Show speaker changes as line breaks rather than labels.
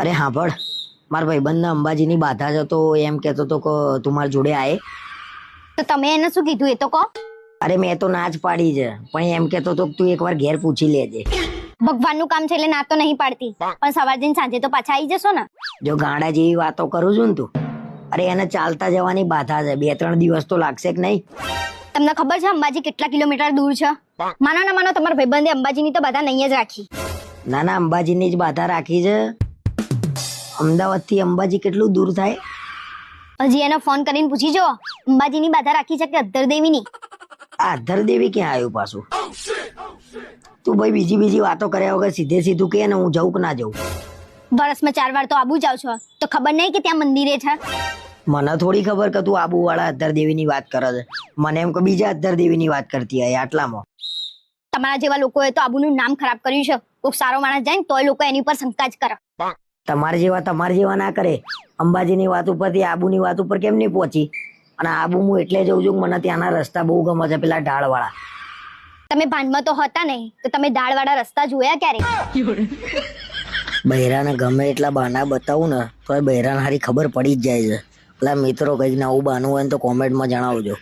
અરે હાંભળ, મારા ભાઈબંધને અંબાજીની બાધા જ હતો, એમ કહેતો હતો કે તું મારા જોડે આય.
તો તમે એને શું કીધું એ તો કહો.
અરે મેં તો ના જ પાડી છે, પણ એમ કહેતો હતો કે તું એકવાર ઘેર પૂછી લેજે.
ભગવાનનું કામ છે એટલે ના તો નહીં પાડતી, પણ સવાર જઈને સાંજે તો પાછા આવી જશો ને.
જો ગાંડા જેવી વાતો કરું છું ને તું. અરે એને ચાલતા જવાની બાધા છે, 2-3 દિવસ તો લાગશે કે નહીં?
તમને ખબર છે અંબાજી કેટલા કિલોમીટર દૂર છે? માનો ના માનો, તમારા ભાઈબંધે અંબાજીની તો બાધા નહીં જ રાખી.
ના ના, અંબાજીની જ બાધા રાખી છે. અમદાવાદથી અંબાજી કેટલું દૂર થાય?
હજી એને ફોન કરીને પૂછી જો, અંબાજીની બાધા રાખી છે કે અધર દેવીની.
આ અધરદેવી ક્યાં આવ્યું પાછું? તું ભાઈ બીજી વાતો કર્યા વગર સીધે સીધું કે ને હું જઉં કે ના જઉં?
વર્ષમાં 4 વાર તો આબુ જાવ છો, તો ખબર નહીં કે ત્યાં મંદિરે છે?
મને થોડી ખબર કે તું આબુ વાળા અધરદેવીની વાત કરે છે. મને એમ કે બીજા અધરદેવીની વાત કરતી હોય આટલામાં.
તમારા જેવા લોકોએ તો આબુનું નામ ખરાબ કર્યું છે. કોઈક સારો માણસ જાય ને તોય લોકો એની પર શંકા જ કરે.
તમારા જેવા ના કરે. અંબાજીની વાત ઉપરથી આબુની વાત ઉપર કેમ નહીં પહોંચી? અને આબુ હું એટલે જઉં છું કે મને ત્યાંના રસ્તા બહુ ગમે છે, પેલા ઢાળ વાળા.
તમે ભાનમાં તો હતા નહીં, તો તમે દાળ વાળા રસ્તા જોયા ક્યારે?
બૈરાને ગમે એટલા બહાના બતાવું ને તો બૈરાને હારી ખબર પડી જ જાય છે. પેલા મિત્રો કંઈક નવું બહાનું હોય ને તો કોમેન્ટમાં જણાવજો.